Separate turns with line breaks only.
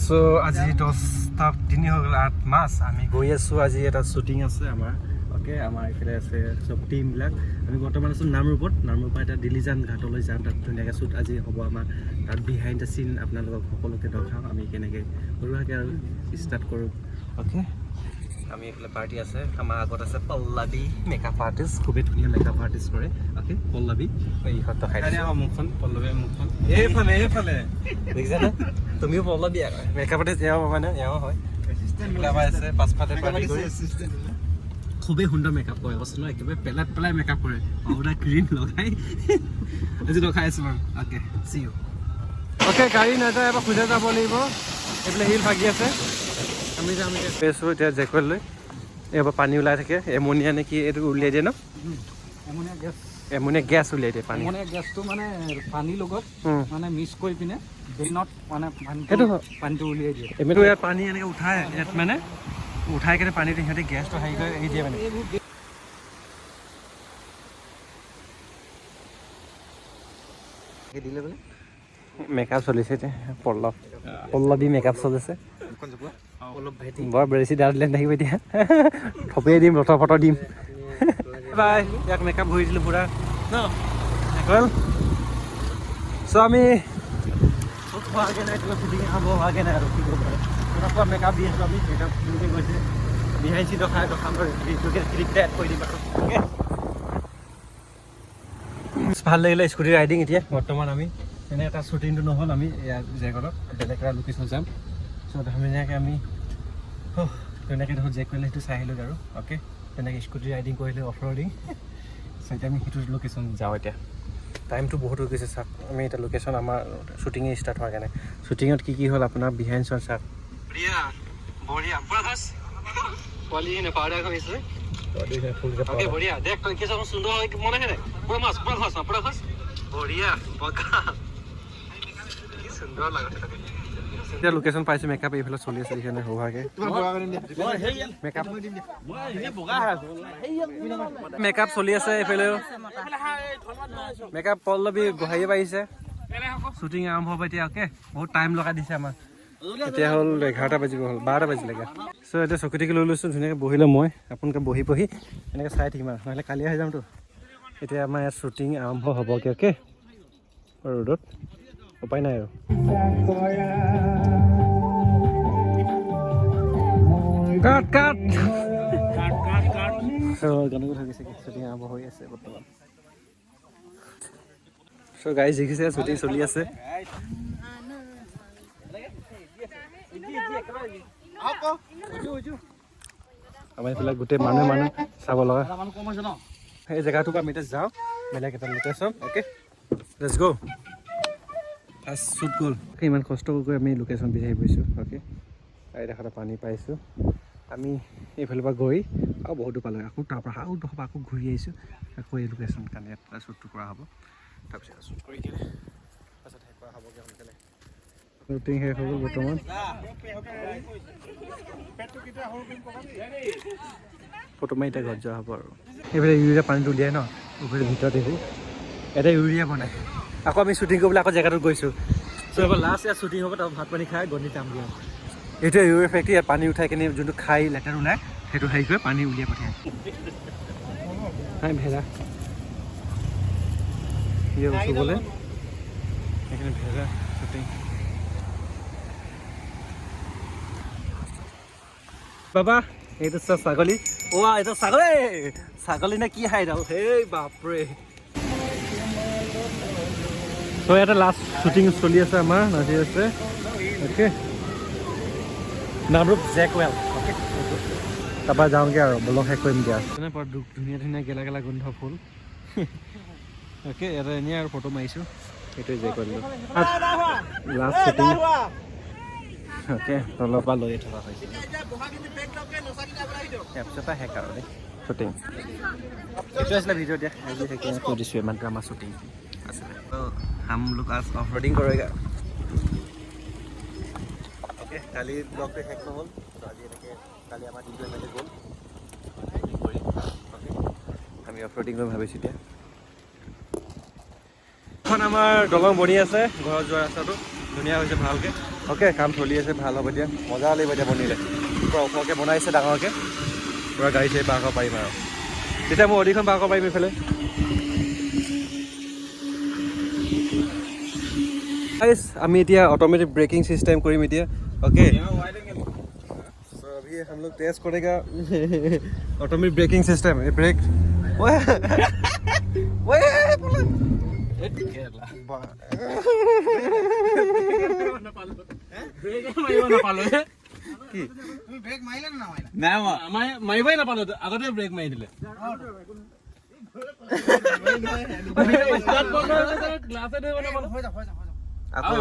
so আজি 10টা 3 হৈ গ'ল 8 মাস আমি গৈ আছো আজি এটা শুটিং আছে আমাৰ ওকে আমাৰ ইফালে আছে সব টিম বিলাক আমি বৰ্তমান আছো নামৰূপত এটা দিলিজান ঘাটলৈ যাম তাত ধুনীয়াকৈ শুট আজি হ'ব আমাৰ তাত বিহাইণ্ড দ্য সিন আপোনালোকক সকলোকে দেখাম আমি কেনেকৈ সৰুৱাকৈ আৰু ষ্টাৰ্ট কৰোঁ ওকে আমি এফালে পাৰ্টি আছে আমাৰ আগত আছে পল্লৱী মেকআপ আৰ্টিষ্ট খুবেই ধুনীয়া মেকআপ আৰ্টিষ্ট কৰে ওকে পল্লৱী এই হত দেখাই দিয়া মুখখন পল্লৱী মুখখন এইফালে দেখিছা না তুমিও পল্লৱী মেকআপ আৰ্টিষ্ট এও মানে এও হয় এসিস্ট্যান্ট লাভ আছে পাঁচফাতে পাৰ্টি কৰি খুবেই সুন্দৰ মেকআপ কৰে কৈছে ন একেবাৰে পেলাই মেকআপ কৰে পাউডাৰ ক্ৰীম লগাই আজি দেখাই আছো মই ওকে সি ইউ ওকে গাড়ী নাযায় এবাৰ খুঁজে যাব লাগিব এইফালে হিল ভাগি আছে আমি যাম পেছো এতিয়া জেকুৱেল লৈ এবাৰ পানী ওলাই থাকে এমনিয়া নে কি এইটো উলিয়াই দিয়ে ন এমনিয়া গেছ উলিয়াই দিয়ে পানী
এমনিয়া গেছটো মানে পানী লগত মানে মিক্স কৰি পিনে ড্ৰেইনত মানে পানীটো উলিয়াই দিয়ে
এমনিটো ইয়াত পানী এনেকৈ উঠাই ইয়াত মানে উঠাই কেনে পানীটো সিহঁতে গেছটো হেৰি কৰি এৰি দিয়ে মানে দিলে বোলে মেকআপ চলিছে এতিয়া পল্লৱী মেকআপ চলিছে বৰ বেছি ডাৰ্লিন থাকিব এতিয়া থপিয়াই দিম ফটো দিম বাই ইয়াক মেকআপ কৰি দিলোঁ পুৰা ন চ' আমি হোৱাগৈ নাই কিবা ফিটিং খাব হোৱাগৈ নাই আৰু কি কৰিব পাৰে পুৰা মেকআপ দি আছোঁ আমি মেকআপ ফিটিং গৈছে বিহাইণ্ড চিন দেখাম ক্লিপটা এড কৰি দিম আৰু ভাল লাগিলে স্কুটি ৰাইডিং এতিয়া বৰ্তমান আমি এনে এটা শ্বুটিংটো নহ'ল আমি ইয়াৰ জেগলত বেলেগ এটা লোকেশ্যন যাম চ' ধুনীয়াকৈ আমি ধুনীয়াকৈ ধৰক জেক কৰিলে সেইটো চাই আহিলোঁ আৰু অ'কে তেনেকৈ স্কুটি ৰাইডিং কৰিলে অফ ৰ'ডিং চ' এতিয়া আমি সেইটো লোকেশ্যন যাওঁ এতিয়া টাইমটো বহুত হৈ গৈছে চাওক আমি এতিয়া লোকেশ্যন আমাৰ শ্বুটিঙে ষ্টাৰ্ট হোৱাৰ কাৰণে শ্বুটিঙত কি হ'ল আপোনাৰ বিহাইণ্ড শ্বট চাওক বঢ়িয়া পোৱালি নেপাৰা হৈছে বঢ়িয়া দেখ কি সুন্দৰ হয় মনে হে পুৰা মাছ বঢ়িয়া কি সুন্দৰ লাগে এতিয়া লোকেশ্যন পাইছোঁ মেকআপ এইফালে চলি আছে এইখানে হোৱাকৈ মেকআপ চলি আছে এইফালেও মেকআপ পল্লৱী গোহাঁয়ে পাৰিছে শ্বুটিং আৰম্ভ হ'ব এতিয়া অ'কে বহুত টাইম লগাই দিছে আমাৰ এতিয়া হ'ল 11টা বাজিব হ'ল 12টা বাজিলেগৈ চ' এতিয়া চকুটিকে লৈ লৈছোঁ ধুনীয়াকৈ বহিলে মই আপোনালোকে বহি এনেকৈ চাই থাকিম আৰু নহ'লে কালি আহি যামতো এতিয়া আমাৰ ইয়াত শ্বুটিং আৰম্ভ হ'বগৈ অ'কে ৰ'দত উপায় নাই আৰু কাট গানটো হৈ গৈছে শ্বুটিং আৰম্ভ হৈ আছে বৰ্তমান চ' গাড়ী দেখিছে শ্বুটিং চলি আছে আমাৰ এইফালে গোটেই মানুহ চাব লগা সেই জেগাটোৰ পৰা আমি এতিয়া যাওঁ বেলেগ এটা লোকেশ্যন অ'কে লেটছ গ' ফাৰ্ষ্ট শ্বুট গ'ল ইমান কষ্ট কৰি আমি লোকেশ্যন বিচাৰি ফুৰিছোঁ অ'কে আৰু এডোখৰতে পানী পাইছোঁ আমি এইফালৰ পৰা গৈ আৰু বহুতো পালোঁ আকৌ তাৰপৰা আকৌ ঘূৰি আহিছোঁ আকৌ এই লোকেশ্যন কাৰণে এটা শ্বুটটো কৰা হ'ব তাৰপিছত শ্বুট কৰি কিনে তাৰপিছত শেষ কৰা হ'বগৈ সোনকালে শ্বুটিং শেষ হৈ গ'ল বৰ্তমান ফটো মাৰি এতিয়া ঘৰত যোৱা হ'ব আৰু এইফালে ইউৰিয়া পানীটো উলিয়াই ন এইফালে ভিতৰত এইবোৰ এটা ইউৰিয়া বনাই আকৌ আমি শ্বুটিং কৰিবলৈ আকৌ জেগাটোত গৈছোঁ চ' এবাৰ লাষ্ট ইয়াত শ্বুটিং হ'ব তাৰ ভাত পানী খাই গণি যাম দিয়া এইটোৱে ইউৰিয়া ফেক্টৰী ইয়াত পানী উঠাই কিনে যোনটো খাই লেতেৰা ওলায় সেইটো হেৰি কৰি পানী উলিয়াই পঠিয়াই ভেজা চুবলৈ সেইখিনি ভেজা শ্বুটিং বাবা এইটো চব ছাগলী এইটো ছাগলী নে কি খাই দাও সেই বাপৰে চ' ইয়াতে লাষ্ট শ্বুটিং চলি আছে আমাৰ নাচি আছে অ'কে নামৰূপ জেকৱেল অ'কে তাৰপৰা যাওঁগৈ আৰু বলক শেষ কৰিম দিয়া ধুনীয়া গেলা গোন্ধ ফুল অ'কে ইয়াতে এনেই আৰু ফটো মাৰিছোঁ সেইটোৱে জেকৱেল লাষ্ট শ্বুটিং অ'কে তলৰ পৰা লৈ থকা হৈছে তাৰপিছতে শেষ আৰু দেই শ্বুটিং এইটো আছিলে ভিডিঅ' দিয়া আজি সেইকাৰণে কৈ দিছোঁ ইমানটো আমাৰ শ্বুটিং আছিলে हम लोग आज ऑफ रोडिंग करेगा ओके काली ब्लॉग पे শেষ নহ'ল তো আজি এনেকৈ কালি আমাৰ দিনটো এনেকৈ গ'ল ওকে আমি অফ ৰোডিং কৰি ভাবিছোঁ এতিয়া এখন আমাৰ দলং বনি আছে ঘৰত যোৱা ৰাস্তাটো ধুনীয়া হৈছে ভালকৈ অ'কে কাম চলি আছে ভাল হ'ব এতিয়া মজা লাগিব এতিয়া বনিলে পূৰা ওখকৈ বনাইছে ডাঙৰকৈ পূৰা গাড়ী চাড়ী পাৰ কৰিব পাৰিম আৰু তেতিয়া মই অধিকখন পাৰ কৰিব পাৰিম এইফালে আমি এতিয়া অटोमेटिक ब्रेकिंग सिस्टम करीम इतिया ओके सो अभी हम लोग टेस्ट करेगा ऑटोमेटिक ब्रेकिंग सिस्टम ये ब्रेक ओए ओए
ए टिकेला ব্ৰেক মাৰিব নাপালো
কি
তুমি ব্ৰেক মাৰিলা না মাৰিলা
নাই মাৰিবই নাপালো আগতে ব্ৰেক মাৰি দিলে গ্লাছে ধৰিব নাপালো
হৈ যা
আকৌ